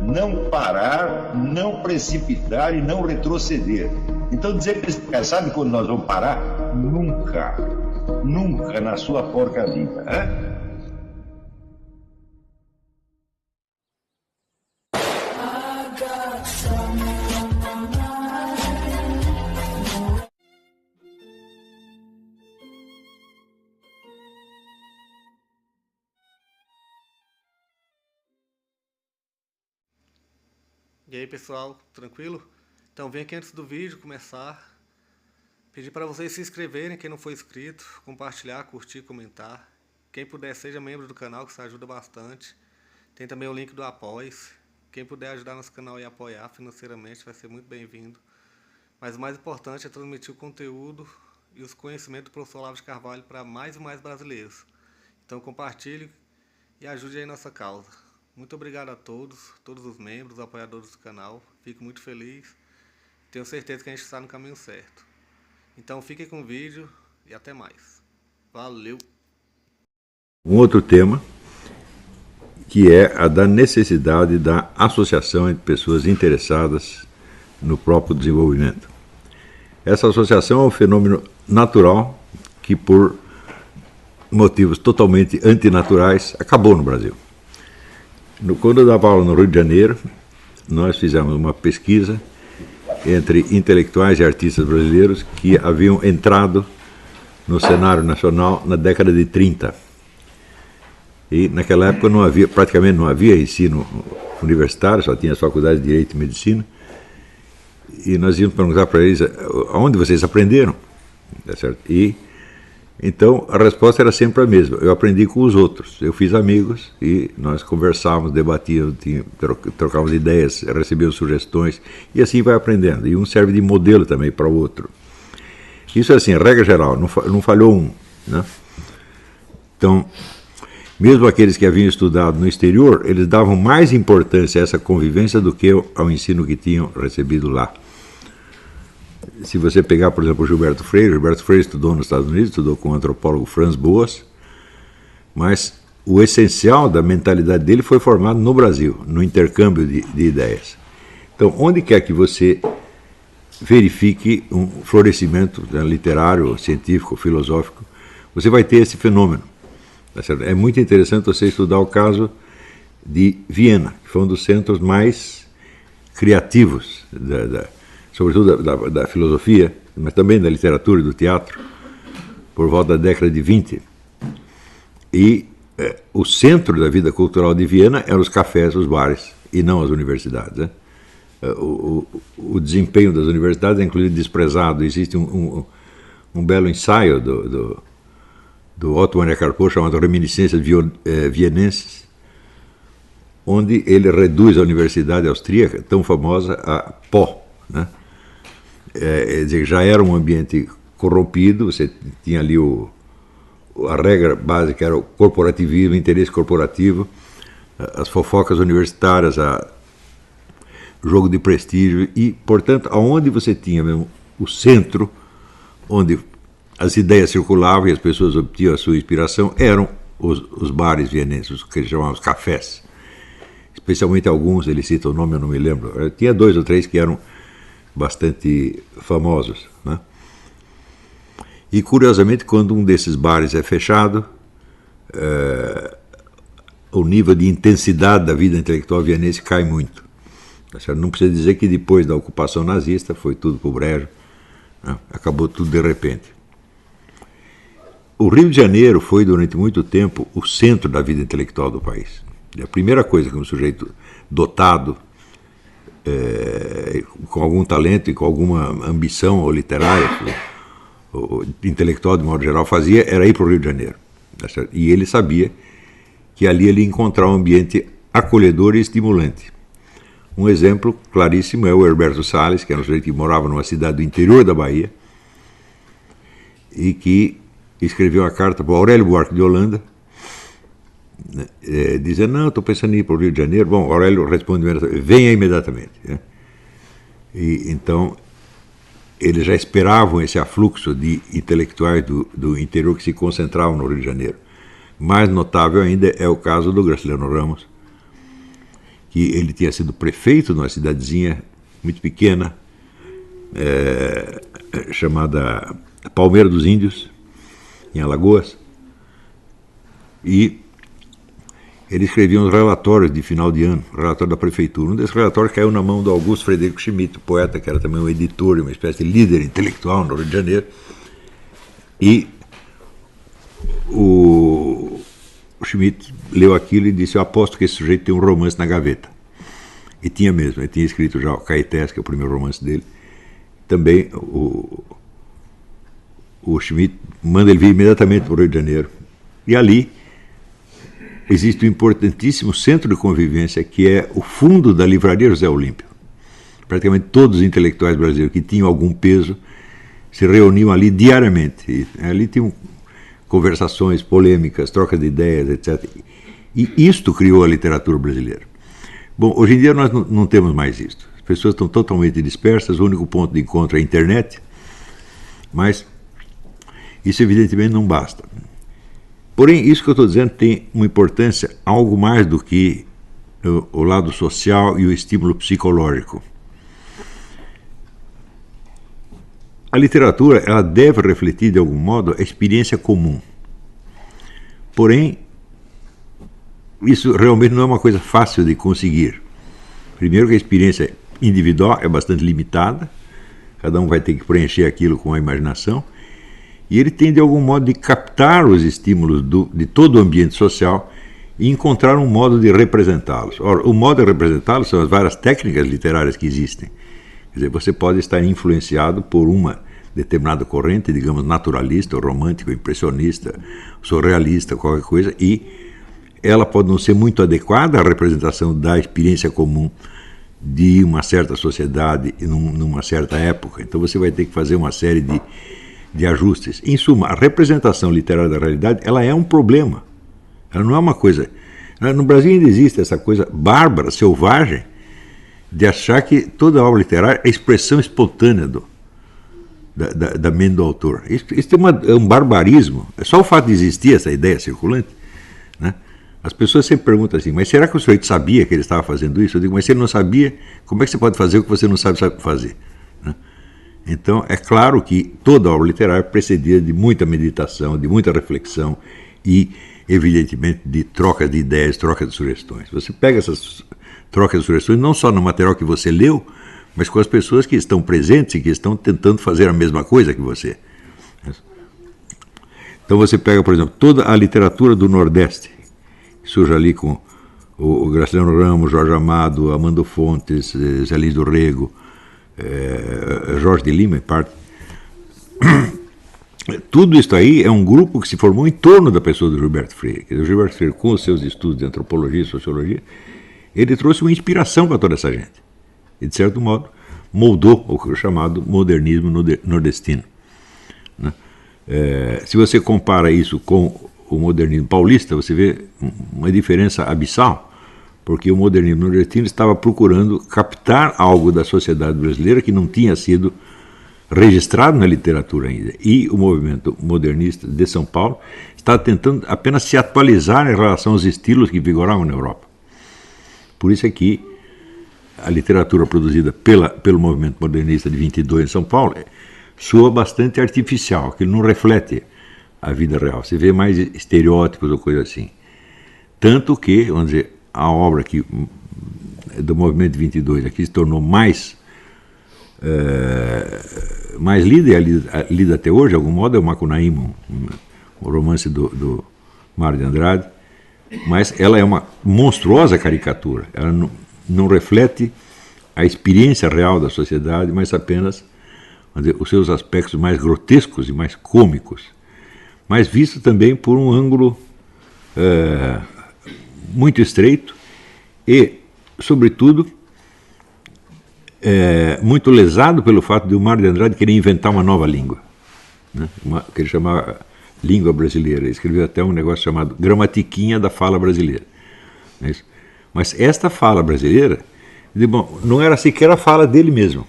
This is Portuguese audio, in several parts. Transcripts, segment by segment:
não parar, não precipitar e não retroceder. Então dizer para esse cara, sabe quando nós vamos parar? Nunca. Nunca na sua porca vida. Né? E aí pessoal, tranquilo? Então vem aqui antes do vídeo começar, pedir para vocês se inscreverem, quem não for inscrito, compartilhar, curtir, comentar. Quem puder seja membro do canal, que isso ajuda bastante. Tem também o link do Apoia-se. Quem puder ajudar nosso canal e apoiar financeiramente vai ser muito bem-vindo. Mas o mais importante é transmitir o conteúdo e os conhecimentos do professor Olavo de Carvalho para mais e mais brasileiros. Então compartilhe e ajude aí nossa causa. Muito obrigado a todos os membros, apoiadores do canal. Fico muito feliz. Tenho certeza que a gente está no caminho certo. Então fiquem com o vídeo e até mais. Valeu! Um outro tema, que é a da necessidade da associação entre pessoas interessadas no próprio desenvolvimento. Essa associação é um fenômeno natural que, por motivos totalmente antinaturais, acabou no Brasil. Quando eu dava aula no Rio de Janeiro, nós fizemos uma pesquisa entre intelectuais e artistas brasileiros que haviam entrado no cenário nacional na década de 30. E naquela época praticamente não havia ensino universitário, só tinha as faculdades de Direito e Medicina. E nós íamos perguntar para eles, aonde vocês aprenderam? Certo? E então a resposta era sempre a mesma: eu aprendi com os outros, eu fiz amigos e nós conversávamos, debatíamos, trocávamos ideias, recebíamos sugestões e assim vai aprendendo, e um serve de modelo também para o outro. Isso é assim, a regra geral, não falhou um, né? Então, mesmo aqueles que haviam estudado no exterior, eles davam mais importância a essa convivência do que ao ensino que tinham recebido lá. Se você pegar, por exemplo, o Gilberto Freire estudou nos Estados Unidos, estudou com o antropólogo Franz Boas, mas o essencial da mentalidade dele foi formado no Brasil, no intercâmbio de ideias. Então, onde quer que você verifique um florescimento literário, científico, filosófico, você vai ter esse fenômeno. É muito interessante você estudar o caso de Viena, que foi um dos centros mais criativos sobretudo da filosofia, mas também da literatura e do teatro, por volta da década de 20. E o centro da vida cultural de Viena eram os cafés, os bares, e não as universidades. Né? O desempenho das universidades é inclusive desprezado. Existe um belo ensaio do Otto Maria Carpo, chamado Reminiscências Vienenses, onde ele reduz a universidade austríaca, tão famosa, a pó. Né? Quer dizer, já era um ambiente corrompido, você tinha ali a regra básica era o corporativismo, o interesse corporativo, as fofocas universitárias, o jogo de prestígio e, portanto, aonde você tinha mesmo o centro, onde as ideias circulavam e as pessoas obtinham a sua inspiração, eram os bares vienenses, os que eles chamavam os cafés. Especialmente alguns, ele cita o nome, eu não me lembro, tinha 2 ou 3 que eram bastante famosos, né? E curiosamente, quando um desses bares é fechado, o nível de intensidade da vida intelectual vienense cai muito. Não precisa dizer que depois da ocupação nazista foi tudo para o brejo, né? Acabou tudo de repente. O Rio de Janeiro foi durante muito tempo o centro da vida intelectual do país. E a primeira coisa que um sujeito dotado, com algum talento e com alguma ambição ou literária, ou intelectual de modo geral, fazia, era ir para o Rio de Janeiro. E ele sabia que ali ele ia encontrar um ambiente acolhedor e estimulante. Um exemplo claríssimo é o Herberto Salles, que era um sujeito que morava numa cidade do interior da Bahia e que escreveu uma carta para o Aurélio Buarque de Holanda, dizendo, não, estou pensando em ir para o Rio de Janeiro. Bom, Aurélio responde, venha imediatamente. Né? E então, eles já esperavam esse afluxo de intelectuais do interior que se concentravam no Rio de Janeiro. Mais notável ainda é o caso do Graciliano Ramos, que ele tinha sido prefeito numa cidadezinha muito pequena, chamada Palmeira dos Índios, em Alagoas, e ele escrevia uns relatórios de final de ano, relatório da prefeitura. Um desses relatórios caiu na mão do Augusto Frederico Schmidt, poeta que era também um editor e uma espécie de líder intelectual no Rio de Janeiro. E o Schmidt leu aquilo e disse: eu aposto que esse sujeito tem um romance na gaveta. E tinha mesmo, ele tinha escrito já o Caetés, que é o primeiro romance dele. Também o Schmidt manda ele vir imediatamente para o Rio de Janeiro. E ali existe um importantíssimo centro de convivência, que é o fundo da Livraria José Olímpio. Praticamente todos os intelectuais brasileiros que tinham algum peso se reuniam ali diariamente. E ali tinham conversações, polêmicas, trocas de ideias, etc. E isto criou a literatura brasileira. Bom, hoje em dia nós não temos mais isto. As pessoas estão totalmente dispersas, o único ponto de encontro é a internet, mas isso evidentemente não basta. Porém, isso que eu estou dizendo tem uma importância algo mais do que o lado social e o estímulo psicológico. A literatura, ela deve refletir de algum modo a experiência comum. Porém, isso realmente não é uma coisa fácil de conseguir. Primeiro que a experiência individual é bastante limitada, cada um vai ter que preencher aquilo com a imaginação, e ele tem de algum modo de captar os estímulos de todo o ambiente social e encontrar um modo de representá-los. Ora, o modo de representá-los são as várias técnicas literárias que existem. Quer dizer, você pode estar influenciado por uma determinada corrente, digamos, naturalista, ou romântica, ou impressionista, surrealista, qualquer coisa, e ela pode não ser muito adequada à representação da experiência comum de uma certa sociedade numa certa época. Então você vai ter que fazer uma série de ajustes. Em suma, a representação literária da realidade, ela é um problema. Ela não é uma coisa... No Brasil ainda existe essa coisa bárbara, selvagem, de achar que toda obra literária é expressão espontânea da mente do autor. Isso é um barbarismo. É só o fato de existir essa ideia circulante, né? As pessoas sempre perguntam assim: mas será que o sujeito sabia que ele estava fazendo isso? Eu digo: mas se ele não sabia, como é que você pode fazer o que você não sabe fazer? Né? Então, é claro que toda obra literária precedia de muita meditação, de muita reflexão e, evidentemente, de trocas de ideias, trocas de sugestões. Você pega essas trocas de sugestões não só no material que você leu, mas com as pessoas que estão presentes e que estão tentando fazer a mesma coisa que você. Então você pega, por exemplo, toda a literatura do Nordeste, que surge ali com o Graciliano Ramos, Jorge Amado, Amando Fontes, Zé Lins do Rego, Jorge de Lima, em parte. Tudo isso aí é um grupo que se formou em torno da pessoa do Gilberto Freire. O Gilberto Freire, com os seus estudos de antropologia e sociologia, ele trouxe uma inspiração para toda essa gente. E, de certo modo, moldou o chamado modernismo nordestino. Né? Se você compara isso com o modernismo paulista, você vê uma diferença abissal, porque o modernismo nordestino estava procurando captar algo da sociedade brasileira que não tinha sido registrado na literatura ainda. E o movimento modernista de São Paulo está tentando apenas se atualizar em relação aos estilos que vigoravam na Europa. Por isso é que a literatura produzida pelo movimento modernista de 22 em São Paulo soa bastante artificial, que não reflete a vida real. Você vê mais estereótipos ou coisa assim. Tanto que, vamos dizer, a obra que, do movimento de 22 aqui se tornou mais lida até hoje, de algum modo, é o Macunaíma, o romance do Mário de Andrade, mas ela é uma monstruosa caricatura. Ela não reflete a experiência real da sociedade, mas apenas, vamos dizer, os seus aspectos mais grotescos e mais cômicos, mas visto também por um ângulo muito estreito e, sobretudo, muito lesado pelo fato de o Mário de Andrade querer inventar uma nova língua, né? Que ele chamava língua brasileira. Ele escreveu até um negócio chamado Gramatiquinha da Fala Brasileira. Não é isso? Mas esta fala brasileira, bom, não era sequer a fala dele mesmo,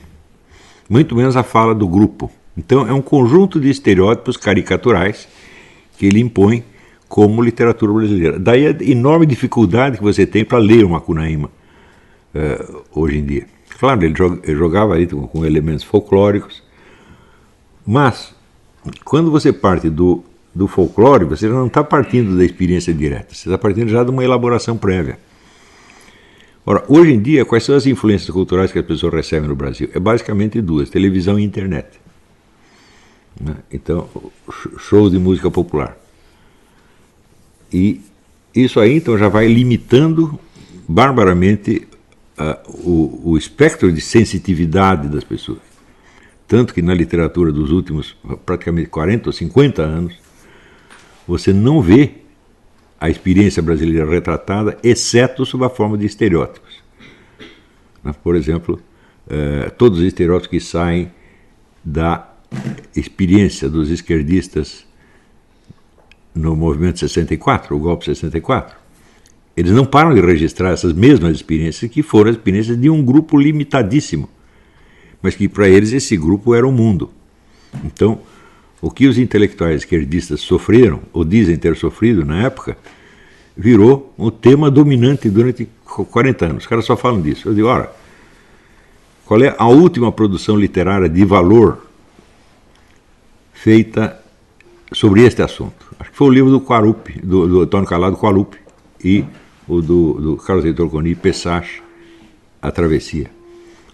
muito menos a fala do grupo. Então é um conjunto de estereótipos caricaturais que ele impõe como literatura brasileira. Daí a enorme dificuldade que você tem para ler o Macunaíma hoje em dia. Claro, ele jogava ali com elementos folclóricos, mas quando você parte do folclore, você já não está partindo da experiência direta, você está partindo já de uma elaboração prévia. Ora, hoje em dia, quais são as influências culturais que as pessoas recebem no Brasil? É basicamente duas: televisão e internet. Então, shows de música popular. E isso aí, então, já vai limitando barbaramente o espectro de sensitividade das pessoas. Tanto que na literatura dos últimos praticamente 40 ou 50 anos, você não vê a experiência brasileira retratada, exceto sob a forma de estereótipos. Por exemplo, todos os estereótipos que saem da experiência dos esquerdistas no movimento 64, o golpe 64, eles não param de registrar essas mesmas experiências, que foram as experiências de um grupo limitadíssimo, mas que para eles esse grupo era o mundo. Então, o que os intelectuais esquerdistas sofreram, ou dizem ter sofrido na época, virou um tema dominante durante 40 anos. Os caras só falam disso. Eu digo, ora, qual é a última produção literária de valor feita sobre este assunto? Acho que foi o livro do Quarupi, do Antônio Calado Quarupi, e o do Carlos Heitor Coni, Pessache, A Travessia.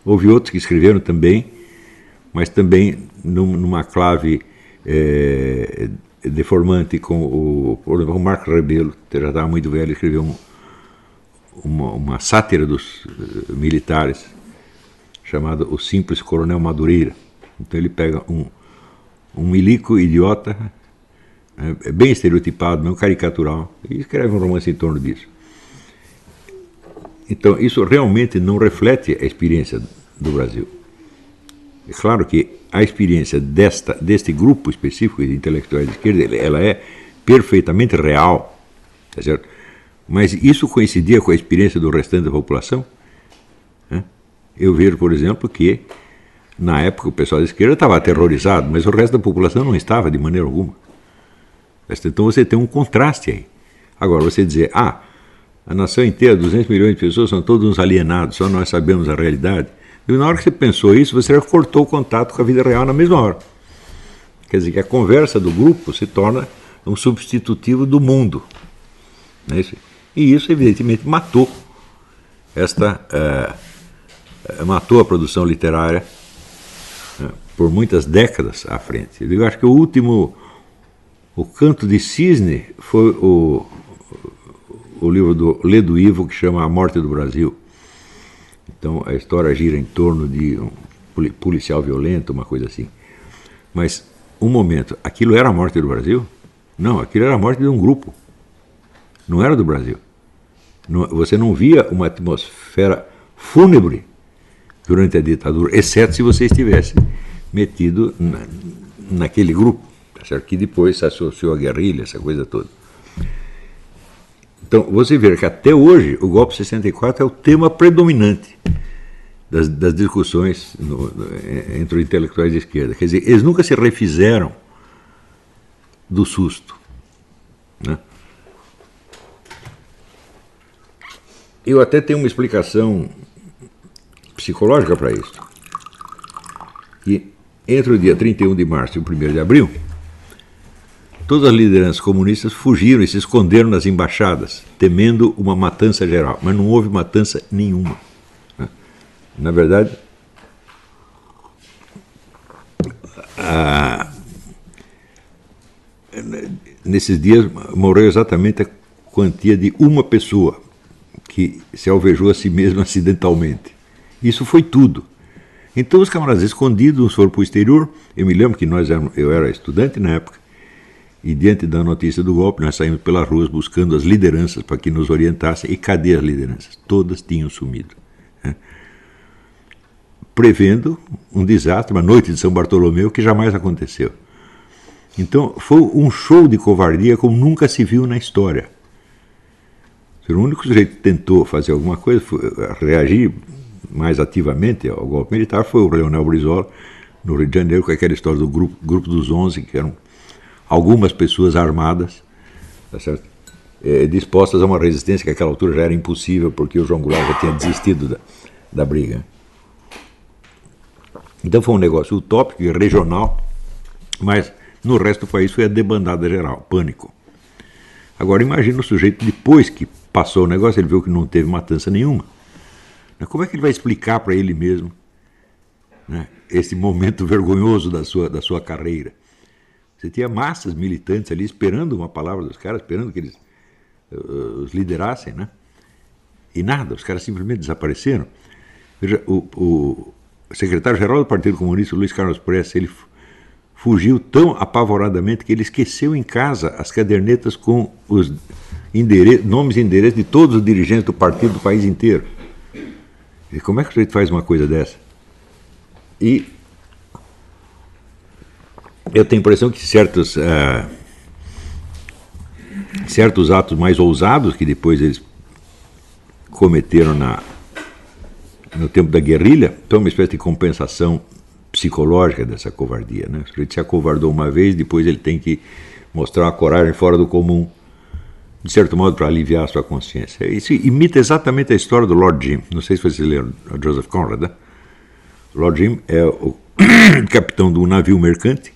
Houve outros que escreveram também, mas também numa clave deformante, com por exemplo, o Marco Rebelo, que já estava muito velho, escreveu uma sátira dos militares, chamada O Simples Coronel Madureira. Então ele pega um milico idiota, bem estereotipado, não caricatural, e escreve um romance em torno disso. Então isso realmente não reflete a experiência do Brasil. É claro que a experiência deste grupo específico de intelectuais de esquerda, ela é perfeitamente real, tá certo? Mas isso coincidia com a experiência do restante da população? Eu vejo, por exemplo, que na época o pessoal da esquerda estava aterrorizado, mas o resto da população não estava de maneira alguma. Então você tem um contraste aí. Agora, você dizer, a nação inteira, 200 milhões de pessoas, são todos uns alienados, só nós sabemos a realidade. E na hora que você pensou isso, você já cortou o contato com a vida real na mesma hora. Quer dizer que a conversa do grupo se torna um substitutivo do mundo. Não é isso? E isso, evidentemente, matou matou a produção literária por muitas décadas à frente. Eu acho que o Canto de Cisne foi o livro do Ledo Ivo, que chama A Morte do Brasil. Então a história gira em torno de um policial violento, uma coisa assim. Mas, um momento, aquilo era a morte do Brasil? Não, aquilo era a morte de um grupo. Não era do Brasil. Você não via uma atmosfera fúnebre durante a ditadura, exceto se você estivesse metido naquele grupo, certo? Que depois se associou à guerrilha, essa coisa toda. Então, você vê que até hoje o golpe 64 é o tema predominante das discussões entre os intelectuais de esquerda. Quer dizer, eles nunca se refizeram do susto, né? Eu até tenho uma explicação psicológica para isso. Que entre o dia 31 de março e o 1º de abril, todas as lideranças comunistas fugiram e se esconderam nas embaixadas, temendo uma matança geral. Mas não houve matança nenhuma. Na verdade, nesses dias morreu exatamente a quantia de uma pessoa que se alvejou a si mesma acidentalmente. Isso foi tudo. Então os camaradas escondidos, uns foram para o exterior. Eu me lembro que eu era estudante na época, e diante da notícia do golpe, nós saímos pelas ruas buscando as lideranças para que nos orientassem. E cadê as lideranças? Todas tinham sumido, né? Prevendo um desastre, uma noite de São Bartolomeu que jamais aconteceu. Então foi um show de covardia como nunca se viu na história. O único sujeito que tentou fazer alguma coisa, reagir mais ativamente ao golpe militar, foi o Leonel Brizola, no Rio de Janeiro, com aquela história do grupo dos 11, que eram algumas pessoas armadas, tá certo? dispostas a uma resistência que àquela altura já era impossível, porque o João Goulart já tinha desistido da briga. Então foi um negócio utópico e regional, mas no resto do país foi a debandada geral, pânico. Agora imagina o sujeito, depois que passou o negócio, ele viu que não teve matança nenhuma. Como é que ele vai explicar para ele mesmo, né, esse momento vergonhoso da sua carreira? Você tinha massas militantes ali esperando uma palavra dos caras, esperando que eles os liderassem, né? E nada, os caras simplesmente desapareceram. Veja, o secretário-geral do Partido Comunista, Luiz Carlos Prestes, ele fugiu tão apavoradamente que ele esqueceu em casa as cadernetas com os nomes e endereços de todos os dirigentes do partido do país inteiro. E como é que a gente faz uma coisa dessa? E eu tenho a impressão que certos atos mais ousados que depois eles cometeram no tempo da guerrilha são uma espécie de compensação psicológica dessa covardia, né? O sujeito se acovardou uma vez, depois ele tem que mostrar uma coragem fora do comum, de certo modo para aliviar a sua consciência. Isso imita exatamente a história do Lord Jim. Não sei se vocês leram a Joseph Conrad, né? O Lord Jim é o capitão de um navio mercante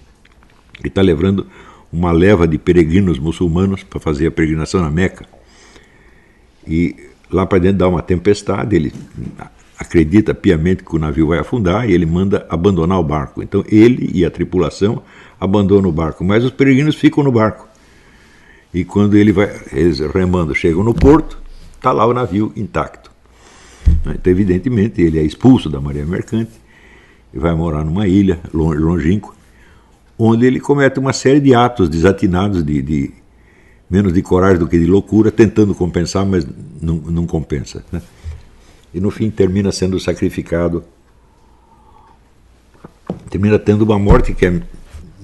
que está levando uma leva de peregrinos muçulmanos para fazer a peregrinação na Meca. E lá para dentro dá uma tempestade, ele acredita piamente que o navio vai afundar e ele manda abandonar o barco. Então ele e a tripulação abandonam o barco, mas os peregrinos ficam no barco. E quando eles remando chegam no porto, está lá o navio intacto. Então, evidentemente, ele é expulso da marinha mercante e vai morar numa ilha longínqua, onde ele comete uma série de atos desatinados, de menos de coragem do que de loucura, tentando compensar, mas não compensa, né? E no fim termina sendo sacrificado, termina tendo uma morte que é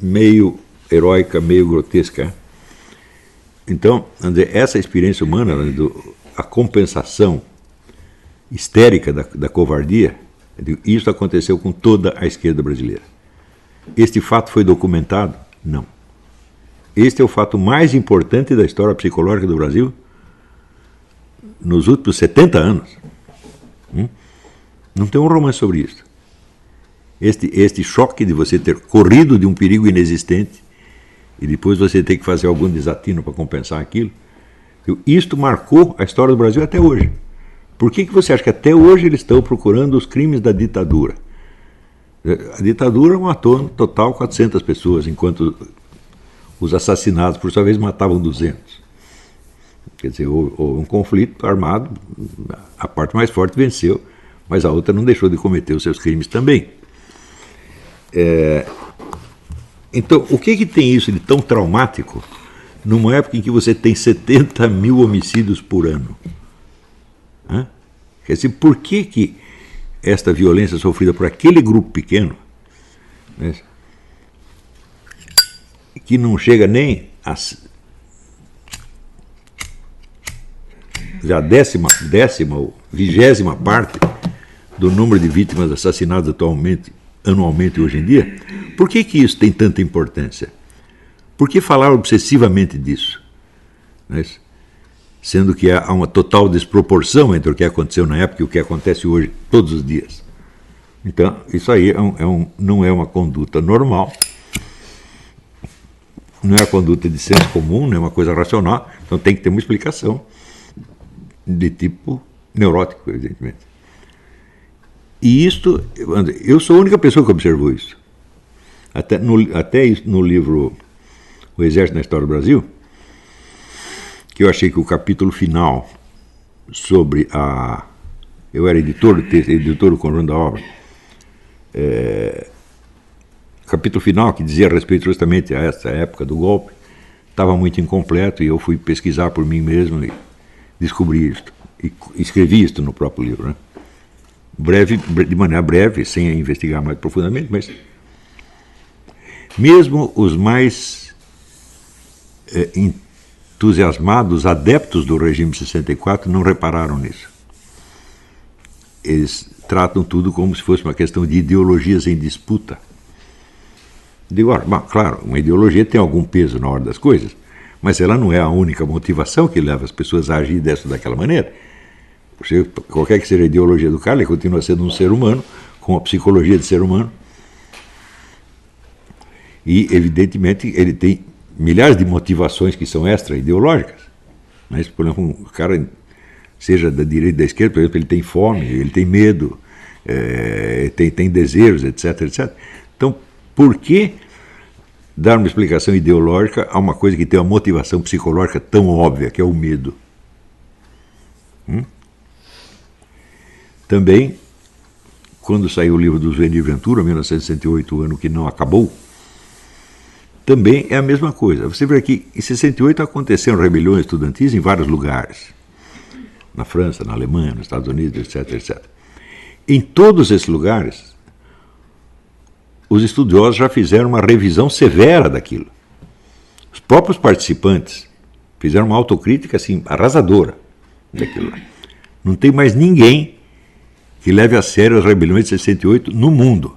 meio heróica, meio grotesca. Então, essa experiência humana, a compensação histérica da covardia, isso aconteceu com toda a esquerda brasileira. Este fato foi documentado? Não. Este é o fato mais importante da história psicológica do Brasil nos últimos 70 anos. Não tem um romance sobre isso. Este choque de você ter corrido de um perigo inexistente e depois você ter que fazer algum desatino para compensar aquilo, isto marcou a história do Brasil até hoje. Por que você acha que até hoje eles estão procurando os crimes da ditadura? A ditadura matou no total 400 pessoas, enquanto os assassinados, por sua vez, matavam 200. Quer dizer, houve um conflito armado, a parte mais forte venceu, mas a outra não deixou de cometer os seus crimes também. Então, o que tem isso de tão traumático numa época em que você tem 70 mil homicídios por ano? Quer dizer, por que esta violência sofrida por aquele grupo pequeno, né, que não chega nem a décima ou 20ª parte do número de vítimas assassinadas anualmente hoje em dia, por que isso tem tanta importância? Por que falar obsessivamente disso? Né? Sendo que há uma total desproporção entre o que aconteceu na época e o que acontece hoje, todos os dias. Então, isso aí não é uma conduta normal, não é uma conduta de senso comum, não é uma coisa racional, então tem que ter uma explicação de tipo neurótico, evidentemente. E isto, eu sou a única pessoa que observou isso. Até no livro O Exército na História do Brasil, que eu achei que o capítulo final sobre eu era editor do conjunto da obra, o capítulo final que dizia a respeito justamente a essa época do golpe, estava muito incompleto e eu fui pesquisar por mim mesmo e descobri isto, e escrevi isto no próprio livro, né? De maneira breve, sem investigar mais profundamente, mas mesmo os mais entusiasmados adeptos do regime de 64 não repararam nisso. Eles tratam tudo como se fosse uma questão de ideologias em disputa. Digo, claro, uma ideologia tem algum peso na hora das coisas, Mas ela não é a única motivação que leva as pessoas a agir dessa daquela maneira. Qualquer que seja a ideologia do cara, ele continua sendo um ser humano, com a psicologia de ser humano. E, evidentemente, ele tem milhares de motivações que são extra-ideológicas. Mas, por exemplo, o cara, seja da direita ou da esquerda, por exemplo, ele tem fome, ele tem medo, tem desejos, etc, etc. Então, por que dar uma explicação ideológica a uma coisa que tem uma motivação psicológica tão óbvia, que é o medo? Também, quando saiu o livro do Zuenir Ventura, 1968, o ano que não acabou, também é a mesma coisa. Você vê que em 68 aconteceram rebeliões estudantis em vários lugares. Na França, na Alemanha, nos Estados Unidos, etc, etc. Em todos esses lugares, os estudiosos já fizeram uma revisão severa daquilo. Os próprios participantes fizeram uma autocrítica assim, arrasadora daquilo lá. Não tem mais ninguém que leve a sério as rebeliões de 68 no mundo.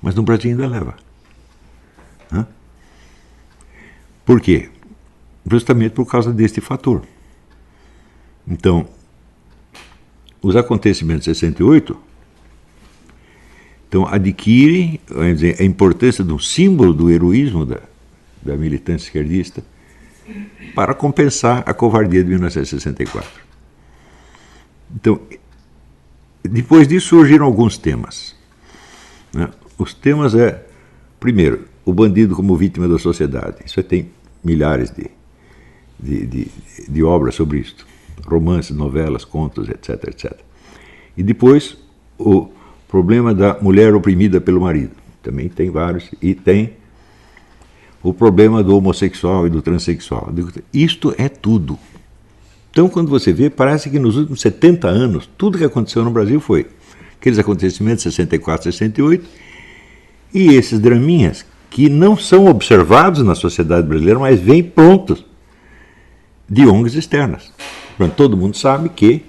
Mas no Brasil ainda leva. Por quê? Justamente por causa deste fator. Então, os acontecimentos de 68 adquirem, vamos dizer, a importância de um símbolo do heroísmo da militância esquerdista para compensar a covardia de 1964. Então, depois disso surgiram alguns temas. Os temas primeiro, o bandido como vítima da sociedade. Isso tem milhares de obras sobre isso. Romances, novelas, contos, etc, etc. E depois, o problema da mulher oprimida pelo marido. Também tem vários. E tem o problema do homossexual e do transexual. Isto é tudo. Então, quando você vê, parece que nos últimos 70 anos, tudo que aconteceu no Brasil foi aqueles acontecimentos de 64, 68, e esses draminhas que não são observados na sociedade brasileira, mas vêm prontos de ONGs externas. Todo mundo sabe que,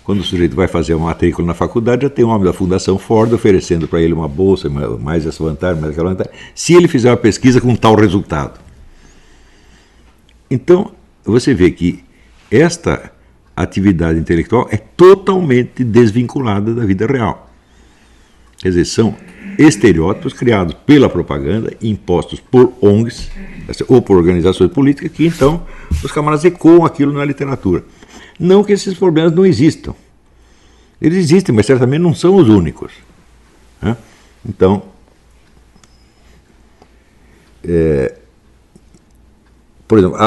quando o sujeito vai fazer uma matrícula na faculdade, já tem um homem da Fundação Ford oferecendo para ele uma bolsa, mais essa vantagem, mais aquela vantagem, se ele fizer uma pesquisa com tal resultado. Então, você vê que esta atividade intelectual é totalmente desvinculada da vida real. Quer dizer, são estereótipos criados pela propaganda, impostos por ONGs ou por organizações políticas, que então os camaradas ecoam aquilo na literatura. Não que esses problemas não existam. Eles existem, mas certamente não são os únicos. Então, por exemplo,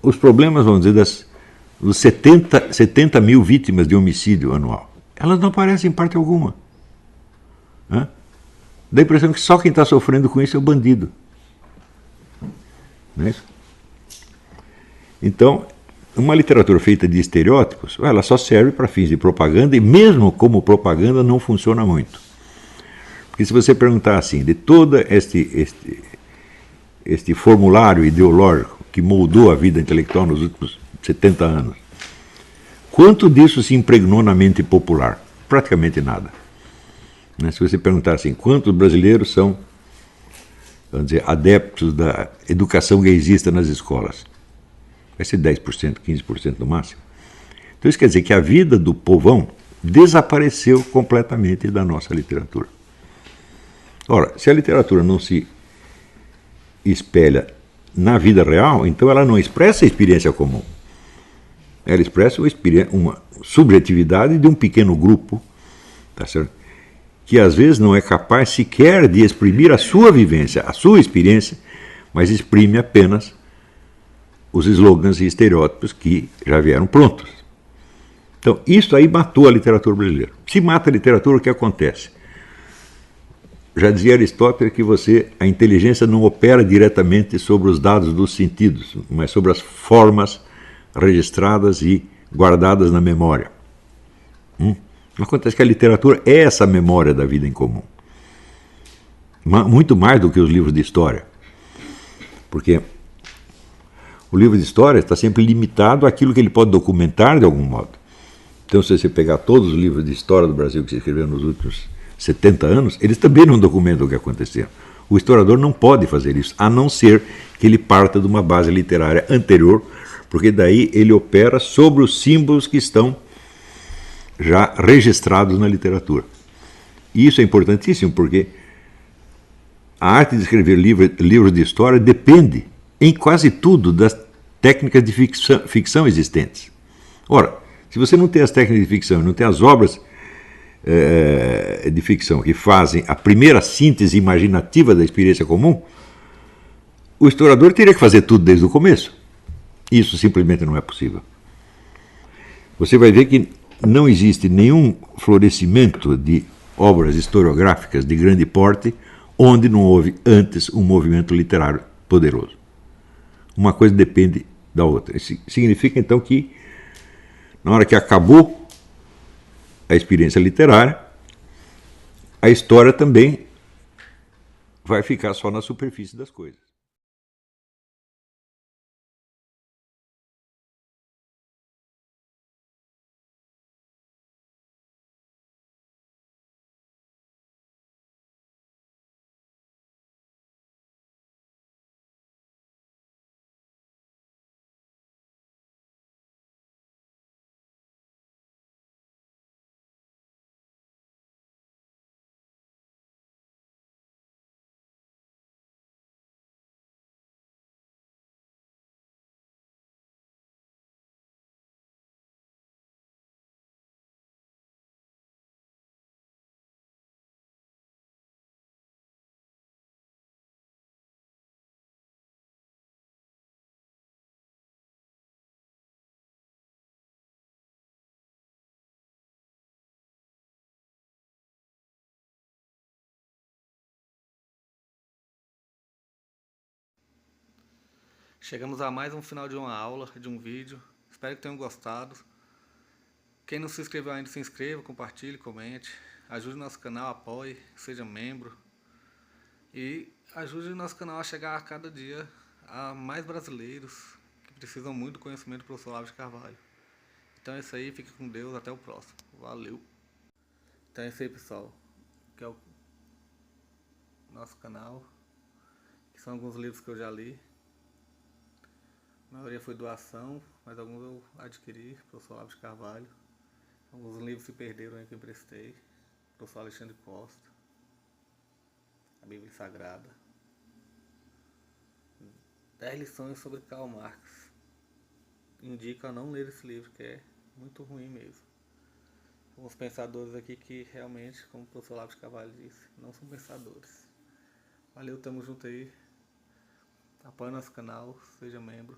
os problemas, vamos dizer, dos 70 mil vítimas de homicídio anual, elas não aparecem em parte alguma. Dá a impressão que só quem está sofrendo com isso é o bandido. Não é isso? Então, uma literatura feita de estereótipos, ela só serve para fins de propaganda, e mesmo como propaganda não funciona muito. Porque se você perguntar assim, de todo este formulário ideológico que moldou a vida intelectual nos últimos 70 anos, quanto disso se impregnou na mente popular? Praticamente nada. Se você perguntar assim, quantos brasileiros são, vamos dizer, adeptos da educação gaysista nas escolas? Vai ser 10%, 15% no máximo. Então isso quer dizer que a vida do povão desapareceu completamente da nossa literatura. Ora, se a literatura não se espelha na vida real, então ela não expressa a experiência comum. Ela expressa uma subjetividade de um pequeno grupo, tá certo? Que às vezes não é capaz sequer de exprimir a sua vivência, a sua experiência, mas exprime apenas os slogans e estereótipos que já vieram prontos. Então, isso aí matou a literatura brasileira. Se mata a literatura, o que acontece? Já dizia Aristóteles que a inteligência não opera diretamente sobre os dados dos sentidos, mas sobre as formas registradas e guardadas na memória. Acontece que a literatura é essa memória da vida em comum. Muito mais do que os livros de história. Porque o livro de história está sempre limitado àquilo que ele pode documentar de algum modo. Então, se você pegar todos os livros de história do Brasil que se escreveram nos últimos 70 anos, eles também não documentam o que aconteceu. O historiador não pode fazer isso, a não ser que ele parta de uma base literária anterior, porque daí ele opera sobre os símbolos que estão já registrados na literatura. E isso é importantíssimo, porque a arte de escrever livros de história depende, em quase tudo, das técnicas de ficção existentes. Ora, se você não tem as técnicas de ficção, não tem as obras de ficção que fazem a primeira síntese imaginativa da experiência comum, o historiador teria que fazer tudo desde o começo. Isso simplesmente não é possível. Você vai ver que não existe nenhum florescimento de obras historiográficas de grande porte onde não houve antes um movimento literário poderoso. Uma coisa depende da outra. Isso significa então que na hora que acabou a experiência literária, a história também vai ficar só na superfície das coisas. Chegamos a mais um final de uma aula, de um vídeo. Espero que tenham gostado. Quem não se inscreveu ainda, se inscreva, compartilhe, comente. Ajude nosso canal, apoie, seja membro. E ajude o nosso canal a chegar a cada dia a mais brasileiros que precisam muito do conhecimento do professor Olavo de Carvalho. Então é isso aí, fique com Deus, até o próximo. Valeu! Então é isso aí, pessoal. Que é o nosso canal. Que são alguns livros que eu já li. A maioria foi doação, mas alguns eu adquiri, professor Olavo de Carvalho. Alguns livros se perderam aí que eu emprestei. Professor Alexandre Costa. A Bíblia Sagrada. 10 lições sobre Karl Marx. Indico a não ler esse livro, que é muito ruim mesmo. Alguns pensadores aqui que realmente, como o professor Olavo de Carvalho disse, não são pensadores. Valeu, tamo junto aí. Apoie nosso canal, seja membro.